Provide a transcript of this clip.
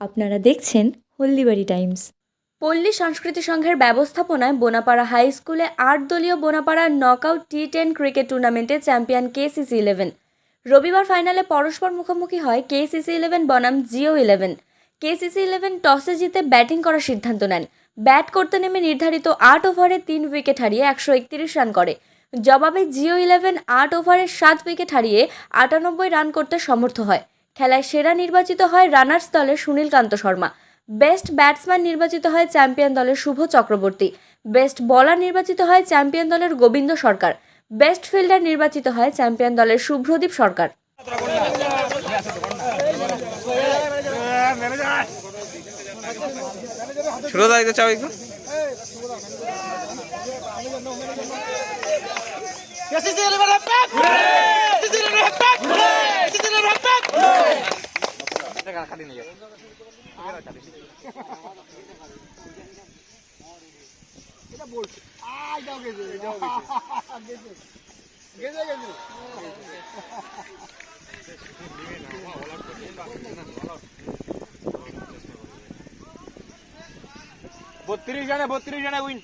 আপনারা দেখছেন হলদিবাড়ি টাইমস। পল্লী সংস্কৃতি সংঘের ব্যবস্থাপনায় বোনাপাড়া হাই স্কুলে 8 দলীয় বোনাপাড়া নকআউট T10 ক্রিকেট টুর্নামেন্টে চ্যাম্পিয়ন KCC11। রবিবার ফাইনালে পরস্পর মুখোমুখি হয় KCC11 বনাম Geo11। KCC11 টসে জিতে ব্যাটিং করার সিদ্ধান্ত নেন। ব্যাট করতে নেমে নির্ধারিত 8 ওভারে 3 উইকেট হারিয়ে 131 রান করে। জবাবে Geo11 8 ওভারে 7 উইকেট হারিয়ে 98 রান করতে সমর্থ হয়। খেলায় সেরা নির্বাচিত হয় রানার্স দলের সুনীলকান্ত শর্মা। বেস্ট ব্যাটসম্যান নির্বাচিত হয় চ্যাম্পিয়ন দলের শুভ চক্রবর্তী। বেস্ট বোলার নির্বাচিত হয় চ্যাম্পিয়ন দলের গোবিন্দ সরকার। বেস্ট ফিল্ডার নির্বাচিত হয় চ্যাম্পিয়ন দলের শুভ্রদীপ সরকার। বত্রিশ জানে উইন।